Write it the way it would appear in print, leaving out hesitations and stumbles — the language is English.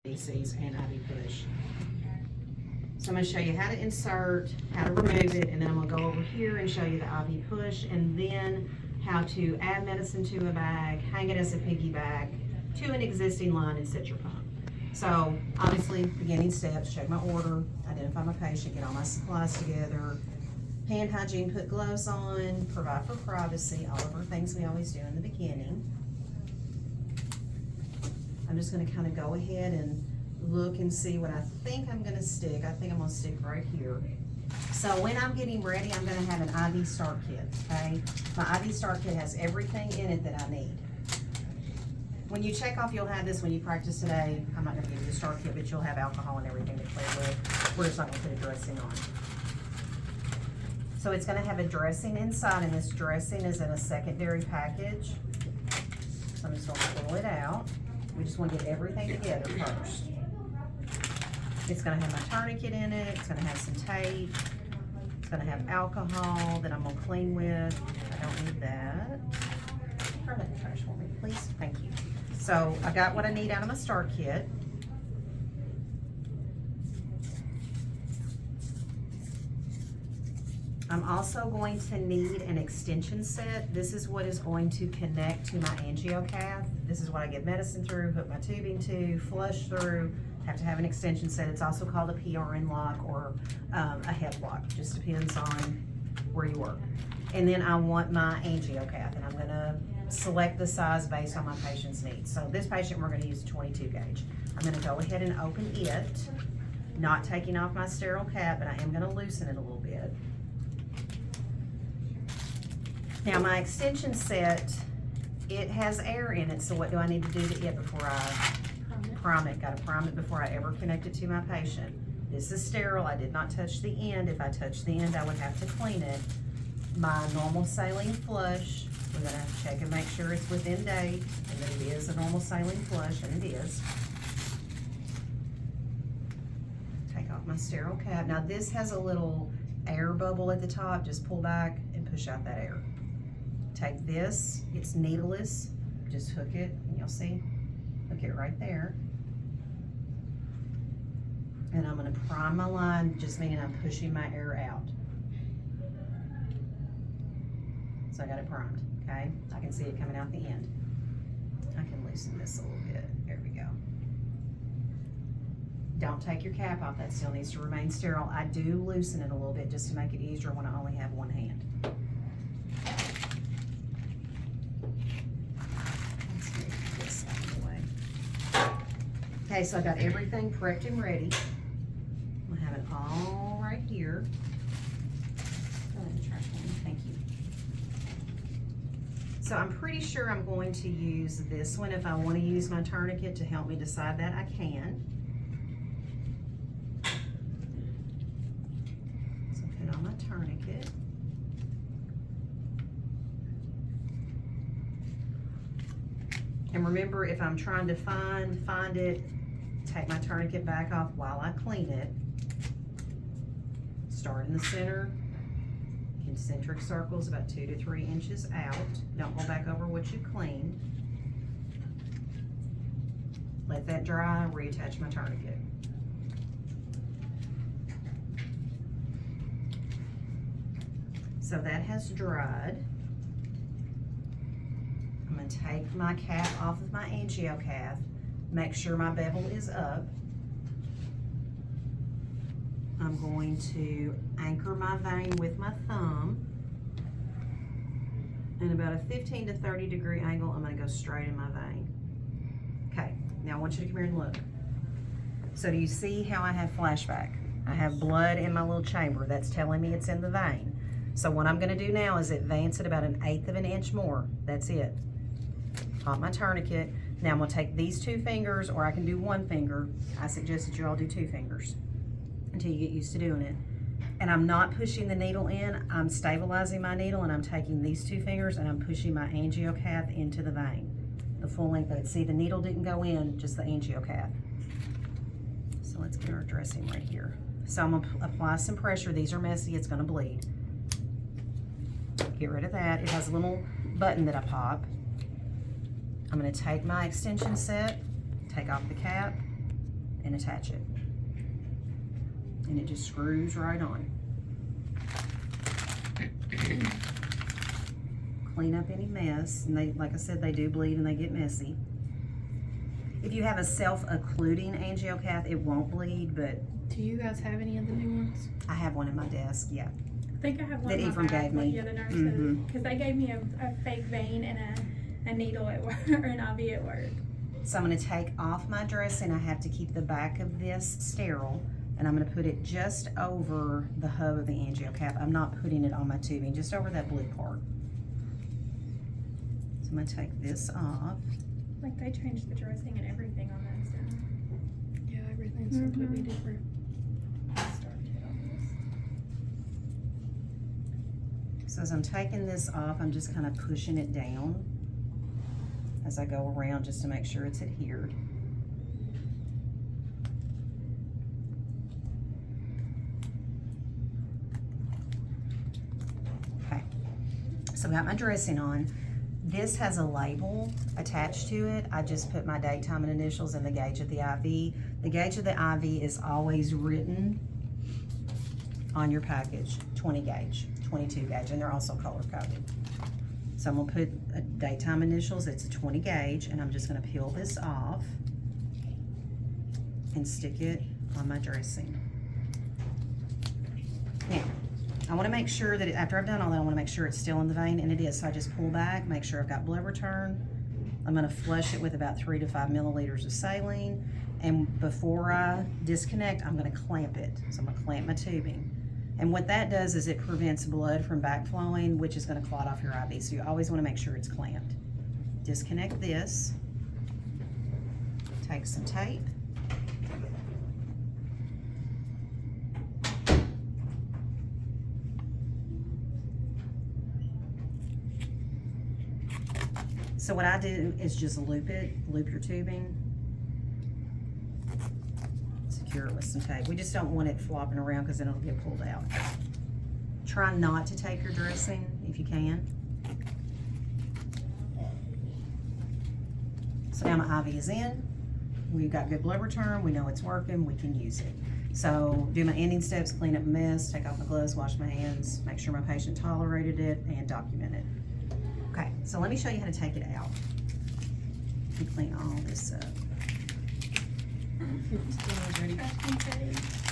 feces and IV push. So I'm going to show you how to insert, how to remove it, and then I'm going to go over here and show you the IV push, and then how to add medicine to a bag, hang it as a piggyback to an existing line, and set your pump. So obviously, beginning steps: check my order, identify my patient, get all my supplies together, hand hygiene, put gloves on, provide for privacy, all of our things we always do in the beginning. I'm just going to kind of go ahead and look and see what I think I'm going to stick. I think I'm going to stick right here. So when I'm getting ready, I'm going to have an IV start kit, okay? My IV start kit has everything in it that I need. When you check off, you'll have this when you practice today. I'm not going to give you a start kit, but you'll have alcohol and everything to play with. We're just not going to put a dressing on. So it's going to have a dressing inside, and this dressing is in a secondary package. So I'm just going to pull it out. We just want to get everything together first. It's going to have my tourniquet in it. It's going to have some tape. It's going to have alcohol that I'm going to clean with. I don't need that. Turn that in the trash for me, please. Thank you. So I got what I need out of my start kit. I'm also going to need an extension set. This is what is going to connect to my angiocath. This is what I get medicine through, hook my tubing to, flush through. Have to have an extension set. It's also called a PRN lock or a head lock. Just depends on where you work. And then I want my angiocath, and I'm going to select the size based on my patient's needs. So this patient, we're going to use a 22 gauge. I'm going to go ahead and open it, not taking off my sterile cap, but I am going to loosen it a little bit. Now my extension set, it has air in it, so what do I need to do to it before I prime it? Got to prime it before I ever connect it to my patient. This is sterile. I did not touch the end. If I touched the end, I would have to clean it. My normal saline flush, we're going to have to check and make sure it's within date and that it is a normal saline flush, and it is. Take off my sterile cap. Now this has a little air bubble at the top. Just pull back and push out that air. Take this, it's needleless, just hook it, and you'll see, hook it right there. And I'm going to prime my line, just meaning I'm pushing my air out. So I got it primed, okay? I can see it coming out the end. I can loosen this a little bit. There we go. Don't take your cap off, that still needs to remain sterile. I do loosen it a little bit just to make it easier when I only have one hand. Okay, so I got everything prepped and ready. I'm gonna have it all right here. Go ahead and trash can. Thank you. So I'm pretty sure I'm going to use this one. If I want to use my tourniquet to help me decide that, I can. So put on my tourniquet. And remember, if I'm trying to find it, take my tourniquet back off while I clean it. Start in the center, concentric circles about 2 to 3 inches out. Don't go back over what you cleaned. Let that dry, reattach my tourniquet. So that has dried. I'm going to take my cap off of my angiocath, make sure my bevel is up. I'm going to anchor my vein with my thumb. And about a 15 to 30 degree angle, I'm going to go straight in my vein. Okay, now I want you to come here and look. So do you see how I have flashback? I have blood in my little chamber. That's telling me it's in the vein. So what I'm going to do now is advance it about 1/8 of an inch more. That's it. Pop my tourniquet. Now I'm going to take these 2 fingers, or I can do 1 finger. I suggest that you all do 2 fingers until you get used to doing it. And I'm not pushing the needle in. I'm stabilizing my needle, and I'm taking these 2 fingers and I'm pushing my angiocath into the vein. The full length of it. See, the needle didn't go in, just the angiocath. So let's get our dressing right here. So I'm going to apply some pressure. These are messy. It's going to bleed. Get rid of that. It has a little button that I pop. I'm going to take my extension set, take off the cap, and attach it. And it just screws right on. Clean up any mess, and they, like I said, they do bleed and they get messy. If you have a self-occluding angiocath, it won't bleed, but Do you guys have any of the new ones? I have one in my desk, yeah. I think I have one That in my Ephraim bag, gave like me. the other nurses, Mhm. because they gave me a fake vein and a needle at work, or an IV at work. So I'm gonna take off my dressing. I have to keep the back of this sterile, and I'm gonna put it just over the hub of the angiocath. I'm not putting it on my tubing, just over that blue part. So I'm gonna take this off. Like they changed the dressing and everything on that stuff. Yeah, everything's completely different. So as I'm taking this off, I'm just kind of pushing it down as I go around just to make sure it's adhered. Okay, so I got my dressing on. This has a label attached to it. I just put my date, time, and initials and the gauge of the IV. The gauge of the IV is always written on your package, 20 gauge, 22 gauge, and they're also color coded. So I'm gonna put a date, time, initials, it's a 20 gauge, and I'm just gonna peel this off and stick it on my dressing. Now, I wanna make sure that after I've done all that, I wanna make sure it's still in the vein, and it is. So I just pull back, make sure I've got blood return. I'm gonna flush it with about 3 to 5 milliliters of saline, and before I disconnect, I'm gonna clamp it. So I'm gonna clamp my tubing. And what that does is it prevents blood from backflowing, which is gonna clot off your IV. So you always wanna make sure it's clamped. Disconnect this. Take some tape. So what I do is just loop your tubing. Secure it with some tape. We just don't want it flopping around because then it'll get pulled out. Try not to tape your dressing if you can. So now my IV is in. We've got good blood return. We know it's working. We can use it. So do my ending steps, clean up a mess, take off my gloves, wash my hands, make sure my patient tolerated it, and document it. Okay, so let me show you how to take it out and clean all this up. Ready? I think that is.